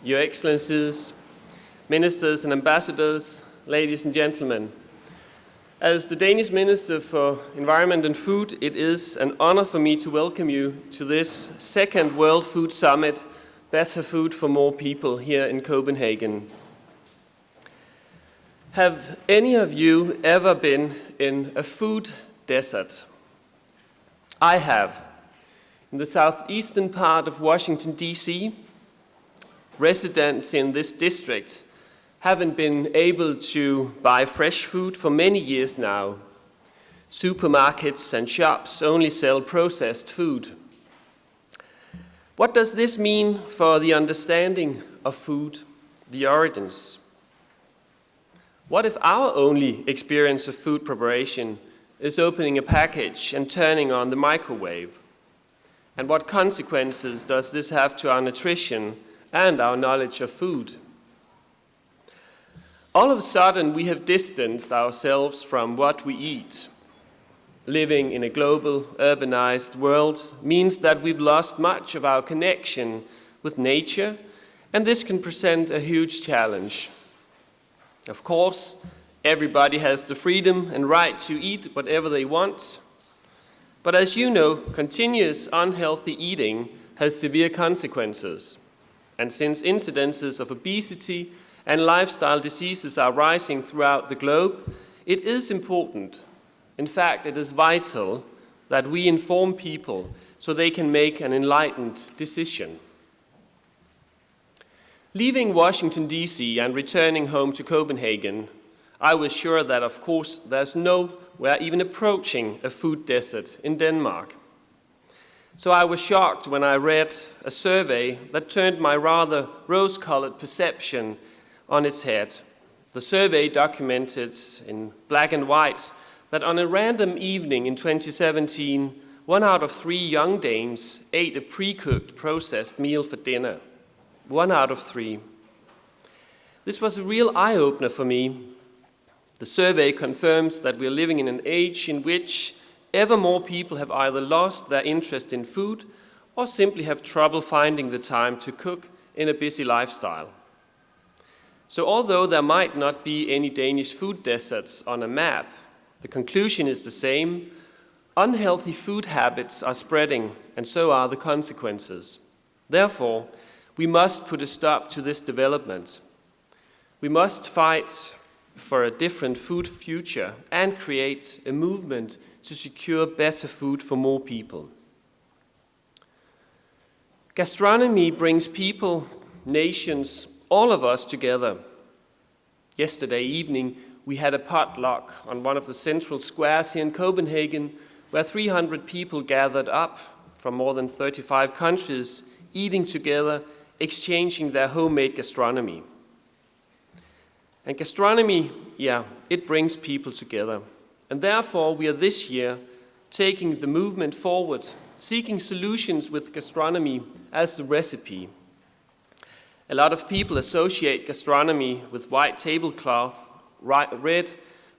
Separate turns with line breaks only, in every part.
Your Excellencies, Ministers and Ambassadors, ladies and gentlemen. As the Danish Minister for Environment and Food, it is an honor for me to welcome you to this second World Food Summit, Better Food for More People, here in Copenhagen. Have any of you ever been in a food desert? I have. In the southeastern part of Washington, D.C., residents in this district haven't been able to buy fresh food for many years now. Supermarkets and shops only sell processed food. What does this mean for the understanding of food, the origins? What if our only experience of food preparation is opening a package and turning on the microwave? And what consequences does this have to our nutrition and our knowledge of food? All of a sudden, we have distanced ourselves from what we eat. Living in a global, urbanized world means that we've lost much of our connection with nature, and this can present a huge challenge. Of course, everybody has the freedom and right to eat whatever they want, but as you know, continuous unhealthy eating has severe consequences. And since incidences of obesity and lifestyle diseases are rising throughout the globe, it is important, in fact, it is vital, that we inform people so they can make an enlightened decision. Leaving Washington, D.C. and returning home to Copenhagen, I was sure that, of course, there's nowhere even approaching a food desert in Denmark. So I was shocked when I read a survey that turned my rather rose-colored perception on its head. The survey documented in black and white that on a random evening in 2017, 1 out of 3 young Danes ate a pre-cooked processed meal for dinner. 1 out of 3. This was a real eye-opener for me. The survey confirms that we're living in an age in which ever more people have either lost their interest in food or simply have trouble finding the time to cook in a busy lifestyle. So although there might not be any Danish food deserts on a map, the conclusion is the same. Unhealthy food habits are spreading, and so are the consequences. Therefore, we must put a stop to this development. We must fight for a different food future and create a movement to secure better food for more people. Gastronomy brings people, nations, all of us together. Yesterday evening, we had a potluck on one of the central squares here in Copenhagen, where 300 people gathered up from more than 35 countries, eating together, exchanging their homemade gastronomy. And gastronomy, it brings people together. And therefore, we are this year taking the movement forward, seeking solutions with gastronomy as the recipe. A lot of people associate gastronomy with white tablecloth, red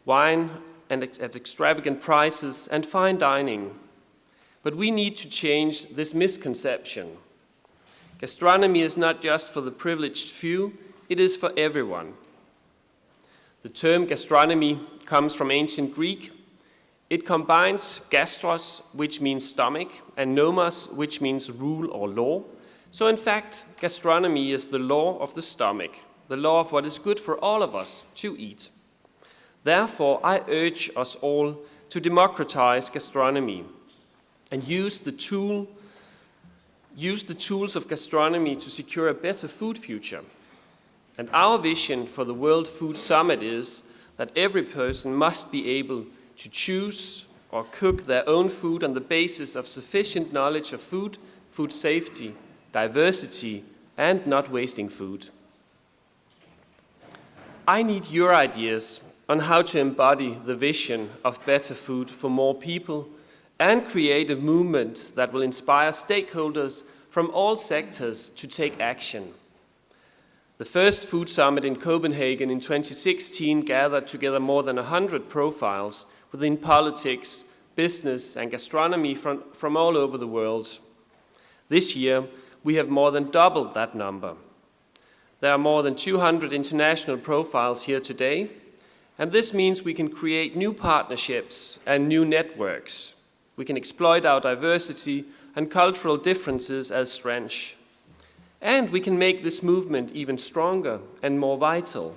wine, and at extravagant prices, and fine dining. But we need to change this misconception. Gastronomy is not just for the privileged few, it is for everyone. The term gastronomy comes from ancient Greek. It combines gastros, which means stomach, and nomos, which means rule or law. So in fact, gastronomy is the law of the stomach, the law of what is good for all of us to eat. Therefore, I urge us all to democratize gastronomy and use the tools of gastronomy to secure a better food future. And our vision for the World Food Summit is that every person must be able to choose or cook their own food on the basis of sufficient knowledge of food, food safety, diversity, and not wasting food. I need your ideas on how to embody the vision of better food for more people and create a movement that will inspire stakeholders from all sectors to take action. The first food summit in Copenhagen in 2016 gathered together more than 100 profiles within politics, business, and gastronomy from all over the world. This year, we have more than doubled that number. There are more than 200 international profiles here today, and this means we can create new partnerships and new networks. We can exploit our diversity and cultural differences as strengths. And we can make this movement even stronger and more vital.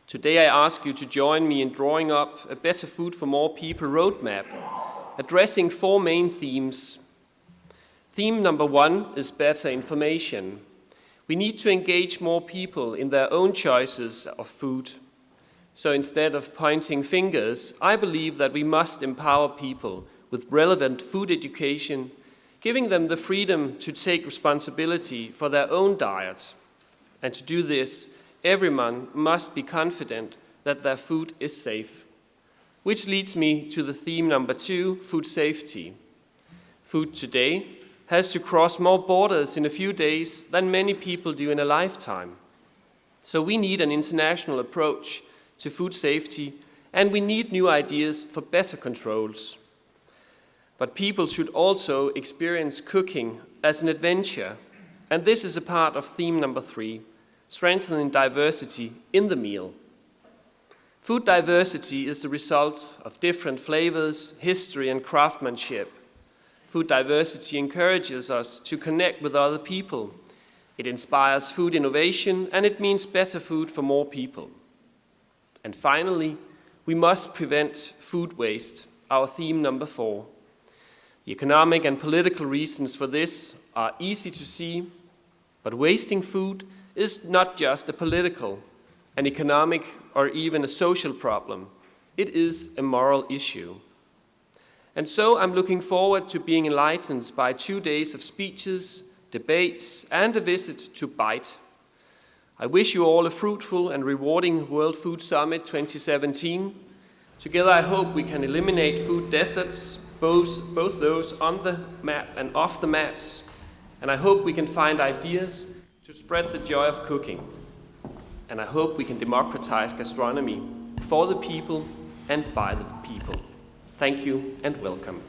Today I ask you to join me in drawing up a Better Food for More People roadmap, addressing 4 main themes. Theme number 1 is better information. We need to engage more people in their own choices of food. So instead of pointing fingers, I believe that we must empower people with relevant food education, giving them the freedom to take responsibility for their own diet. And to do this, everyone must be confident that their food is safe. Which leads me to the theme number 2, food safety. Food today has to cross more borders in a few days than many people do in a lifetime. So we need an international approach to food safety, and we need new ideas for better controls. But people should also experience cooking as an adventure, and this is a part of theme number 3, strengthening diversity in the meal. Food diversity is the result of different flavors, history, and craftsmanship. Food diversity encourages us to connect with other people. It inspires food innovation, and it means better food for more people. And finally, we must prevent food waste, our theme number 4. The economic and political reasons for this are easy to see, but wasting food is not just a political, an economic, or even a social problem. It is a moral issue. And so I'm looking forward to being enlightened by 2 days of speeches, debates, and a visit to Bite. I wish you all a fruitful and rewarding World Food Summit 2017. Together I hope we can eliminate food deserts, both those on the map and off the maps. And I hope we can find ideas to spread the joy of cooking. And I hope we can democratize gastronomy for the people and by the people. Thank you and welcome.